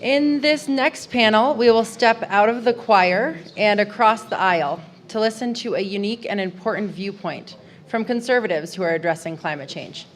In this next panel, we will step out of the choir and across the aisle to listen to a unique and important viewpoint from conservatives who are addressing climate change.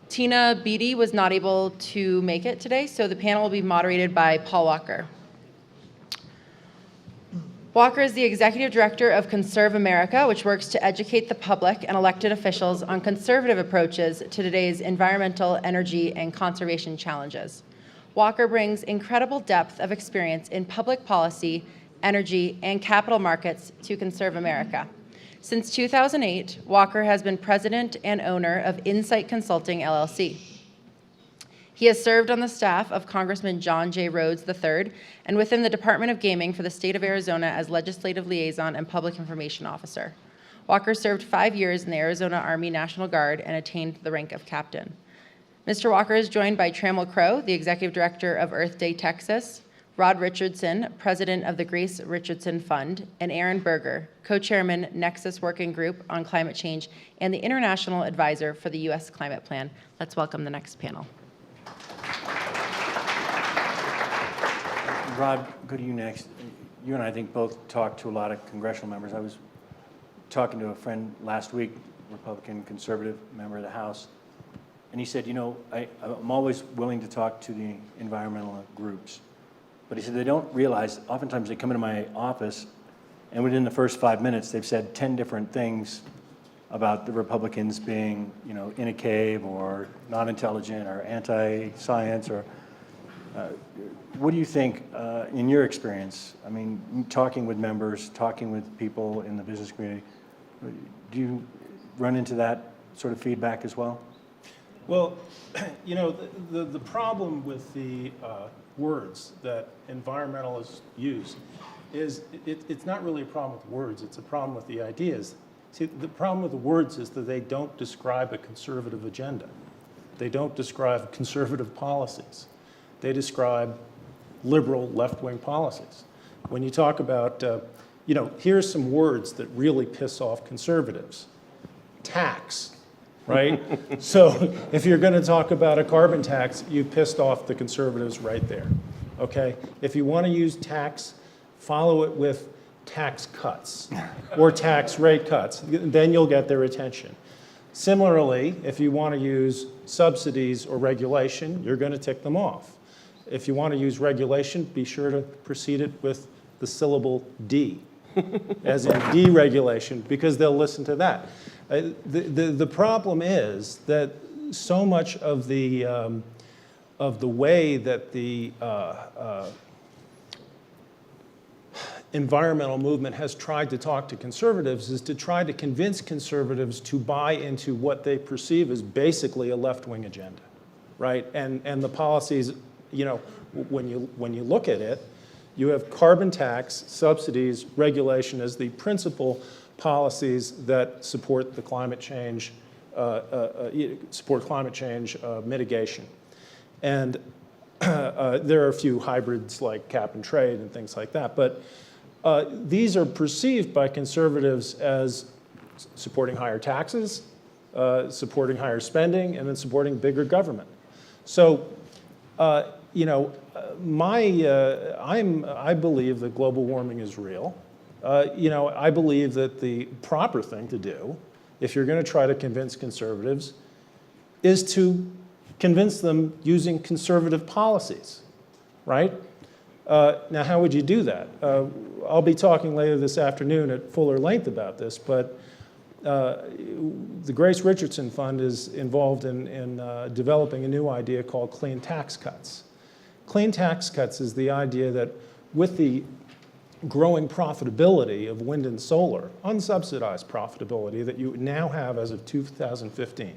Tina Beatty was not able to make it today, so the panel will be moderated by Paul Walker. Walker is the executive director of Conserve America, which works to educate the public and elected officials on conservative approaches to today's environmental, energy, and conservation challenges. Walker brings incredible depth of experience in public policy, energy, and capital markets to Conserve America. Since 2008, Walker has been president and owner of Insight Consulting, LLC. He has served on the staff of Congressman John J. Rhodes III and within the Department of Gaming for the state of Arizona as legislative liaison and public information officer. Walker served 5 years in the Arizona Army National Guard and attained the rank of captain. Mr. Walker is joined by Trammell, the executive director of Earth Day Texas, Rod Richardson, president of the Grace Richardson Fund, and Aaron Berger, co-chairman, Nexus Working Group on Climate Change, and the international advisor for the U.S. Climate Plan. Let's welcome the next panel. Rod, go to you next. You and I think both talked to a lot of congressional members. I was talking to a friend last week, Republican conservative member of the House, and he said, you know, I'm always willing to talk to the environmental groups. But he said they don't realize, oftentimes they come into my office, and within the first 5 minutes, they've said 10 different things about the Republicans being, you know, in a cave or not intelligent or anti-science or what do you think, in your experience, I mean, talking with members, talking with people in the business community, do you run into that sort of feedback as well? Well, you know, the problem with the words that environmentalists use is it's not really a problem with words, it's a problem with the ideas. See, the problem with the words is that they don't describe a conservative agenda. They don't describe conservative policies. They describe liberal left-wing policies. When you talk about, you know, here's some words that really piss off conservatives. Tax, right? So if you're going to talk about a carbon tax, you pissed off the conservatives right there, okay? If you want to use tax, follow it with tax cuts or tax rate cuts. Then you'll get their attention. Similarly, if you want to use subsidies or regulation, you're going to tick them off. If you want to use regulation, be sure to precede it with the syllable D, as in deregulation, because they'll listen to that. The problem is that so much of the way that the environmental movement has tried to talk to conservatives is to try to convince conservatives to buy into what they perceive as basically a left-wing agenda, right? And the policies, you know, when you look at it, you have carbon tax, subsidies, regulation as the principal policies that support the climate change, mitigation. And there are a few hybrids like cap and trade and things like that, but these are perceived by conservatives as supporting higher taxes, supporting higher spending, and then supporting bigger government. So, you know, I believe that global warming is real. You know, I believe that the proper thing to do, if you're going to try to convince conservatives, is to convince them using conservative policies, right? Now, how would you do that? I'll be talking later this afternoon at fuller length about this, but the Grace Richardson Fund is involved in developing a new idea called clean tax cuts. Clean tax cuts is the idea that with the growing profitability of wind and solar, unsubsidized profitability that you now have as of 2015,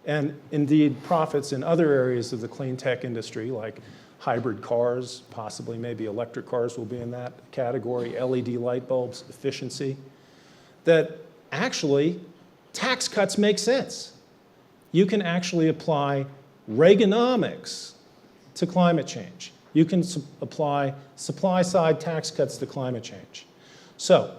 and indeed profits in other areas of the clean tech industry like hybrid cars, possibly maybe electric cars will be in that category, LED light bulbs, efficiency, that actually tax cuts make sense. You can actually apply Reaganomics to climate change. You can apply supply-side tax cuts to climate change. So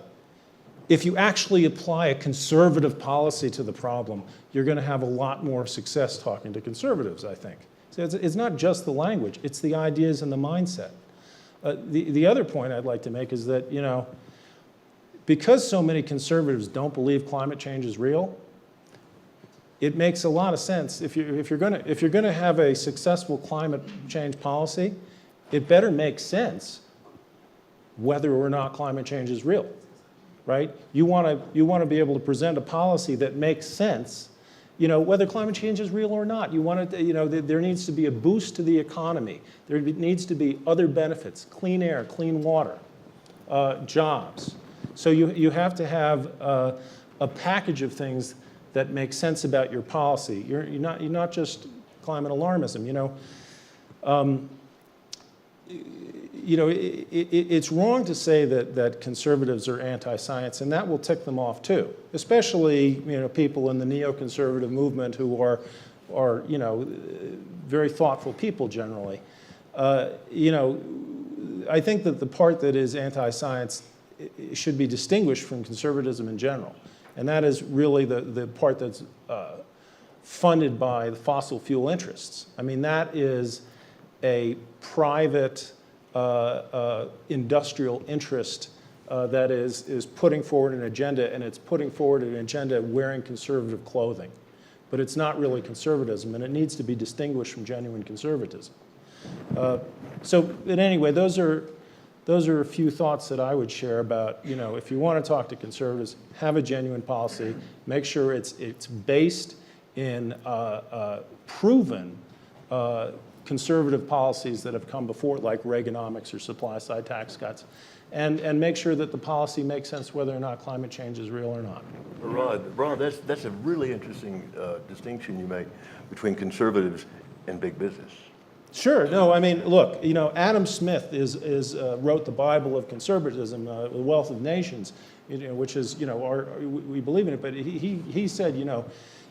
if you actually apply a conservative policy to the problem, you're going to have a lot more success talking to conservatives, I think. So it's not just the language, it's the ideas and the mindset. The other point I'd like to make is that, because so many conservatives don't believe climate change is real, it makes a lot of sense. If you're going to have a successful climate change policy, it better make sense whether or not climate change is real, right? You want to be able to present a policy that makes sense, whether climate change is real or not. You want to, there needs to be a boost to the economy. There needs to be other benefits: clean air, clean water, jobs. So you have to have a package of things that make sense about your policy. You're not just climate alarmism. It's wrong to say that conservatives are anti-science, and that will tick them off too. Especially people in the neoconservative movement who are very thoughtful people generally. I think that the part that is anti-science should be distinguished from conservatism in general. And that is really the part that's funded by the fossil fuel interests. I mean, that is a private industrial interest that is putting forward an agenda, and it's putting forward an agenda wearing conservative clothing. But it's not really conservatism, and it needs to be distinguished from genuine conservatism. So anyway, those are a few thoughts that I would share about, if you want to talk to conservatives, have a genuine policy, make sure it's based in proven conservative policies that have come before, like Reaganomics or supply-side tax cuts, and make sure that the policy makes sense whether or not climate change is real or not. Rod, that's a really interesting distinction you make between conservatives and big business. Sure. No, I mean, look, Adam Smith wrote the Bible of conservatism, The Wealth of Nations, which is, we believe in it, but he said,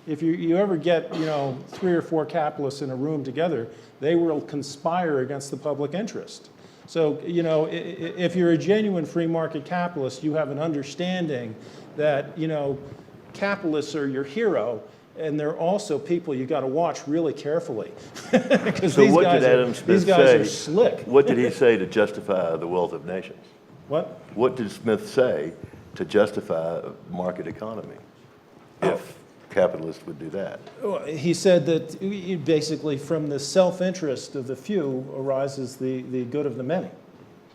if you ever get, 3 or 4 capitalists in a room together, they will conspire against the public interest. So, if you're a genuine free market capitalist, you have an understanding that, capitalists are your hero, and they're also people you got to watch really carefully. Because So what did Adam Smith these guys say? are slick. What did he say to justify the wealth of nations? What? What did Smith say to justify a market economy if capitalists would do that? He said that basically from the self-interest of the few arises the good of the many.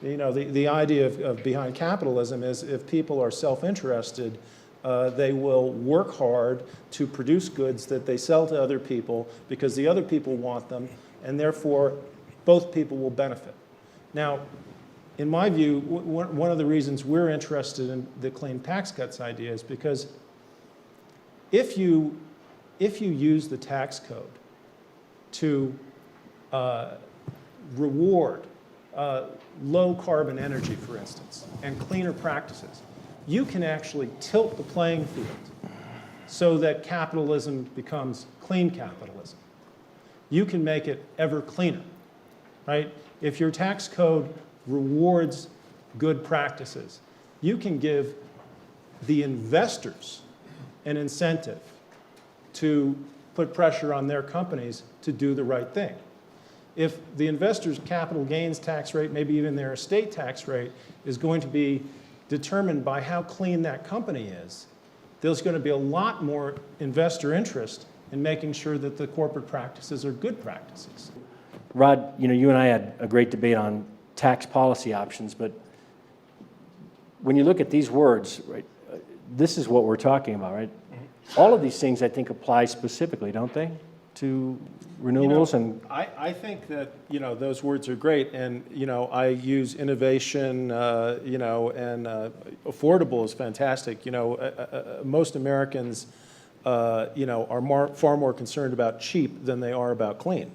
The idea of behind capitalism is if people are self-interested, they will work hard to produce goods that they sell to other people because the other people want them, and therefore both people will benefit. Now, in my view, one of the reasons we're interested in the clean tax cuts idea is because if you use the tax code to reward low carbon energy, for instance, and cleaner practices, you can actually tilt the playing field so that capitalism becomes clean capitalism. You can make it ever cleaner, right? If your tax code rewards good practices, you can give the investors an incentive to put pressure on their companies to do the right thing. If the investor's capital gains tax rate, maybe even their estate tax rate, is going to be determined by how clean that company is, there's going to be a lot more investor interest in making sure that the corporate practices are good practices. Rod, you and I had a great debate on tax policy options, but when you look at these words, right, this is what we're talking about, right? All of these things, I think, apply specifically, don't they, to renewables? I think that those words are great, and I use innovation, and affordable is fantastic. Most Americans, are far more concerned about cheap than they are about clean.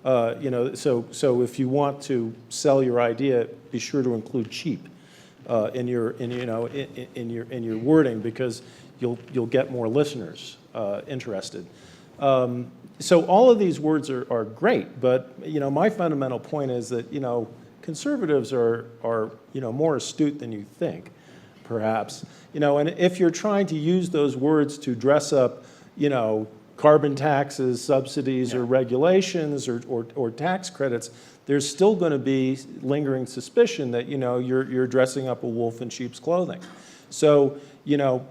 So if you want to sell your idea, be sure to include cheap in your wording, because you'll get more listeners interested. So all of these words are great, but my fundamental point is that conservatives are more astute than you think, perhaps. And if you're trying to use those words to dress up carbon taxes, subsidies, or regulations, or tax credits, there's still going to be lingering suspicion that, you're dressing up a wolf in sheep's clothing. So,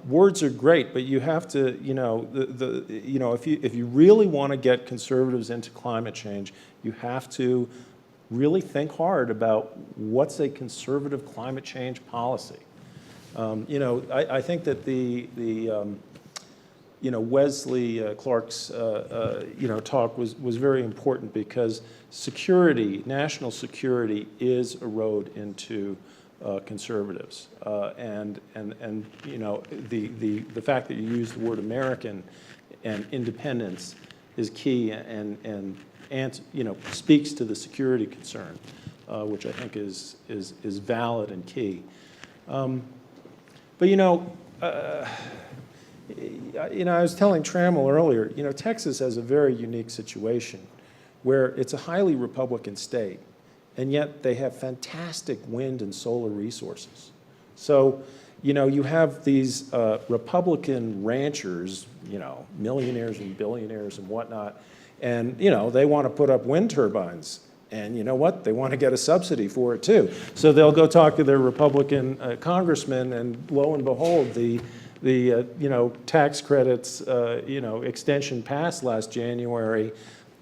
words are great, but you have to, if you really want to get conservatives into climate change, you have to really think hard about what's a conservative climate change policy. I think that the Wesley Clark's talk was very important, because security, national security, is a road into conservatives, and the fact that you use the word American and independence is key, and speaks to the security concern, which I think is valid and key. But I was telling Trammell earlier, Texas has a very unique situation where it's a highly Republican state, and yet they have fantastic wind and solar resources. So, you have these Republican ranchers, millionaires and billionaires and whatnot, and, they want to put up wind turbines. And you know what? They want to get a subsidy for it too. So they'll go talk to their Republican congressman, and lo and behold, the tax credits extension passed last January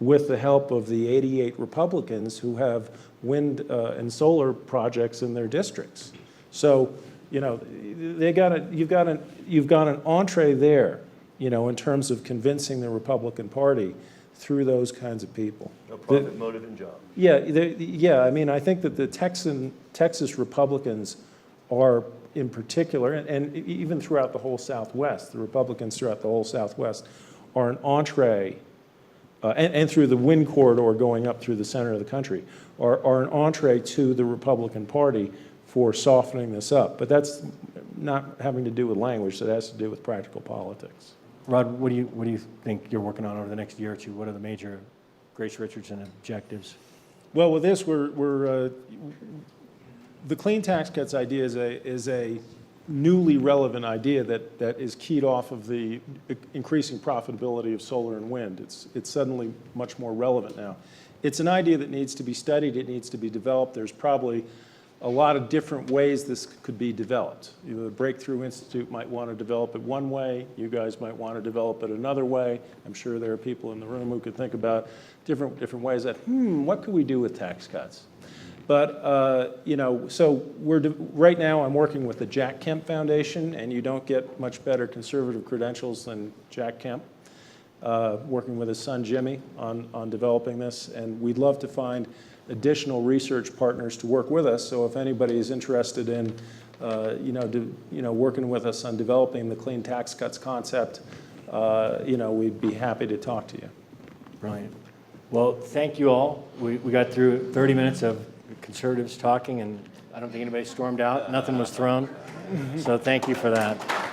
with the help of the 88 Republicans who have wind and solar projects in their districts. So you've got an entree there, in terms of convincing the Republican Party through those kinds of people. A profit motive and job. Yeah. I mean, I think that the Texas Republicans are, in particular, and even throughout the whole Southwest, the Republicans throughout the whole Southwest are an entree, and through the wind corridor going up through the center of the country, are an entree to the Republican Party for softening this up. But that's not having to do with language. That has to do with practical politics. Rod, what do you think you're working on over the next year or two? What are the major Grace Richardson objectives? Well, with this, we're the clean tax cuts idea is a newly relevant idea that is keyed off of the increasing profitability of solar and wind. It's suddenly much more relevant now. It's an idea that needs to be studied. It needs to be developed. There's probably a lot of different ways this could be developed. The Breakthrough Institute might want to develop it one way. You guys might want to develop it another way. I'm sure there are people in the room who could think about different ways that, what could we do with tax cuts? But, so right now I'm working with the Jack Kemp Foundation, and you don't get much better conservative credentials than Jack Kemp, working with his son Jimmy on developing this. And we'd love to find additional research partners to work with us. So if anybody is interested in, working with us on developing the clean tax cuts concept, we'd be happy to talk to you. Brilliant. Well, thank you all. We got through 30 minutes of conservatives talking, and I don't think anybody stormed out. Nothing was thrown. So thank you for that.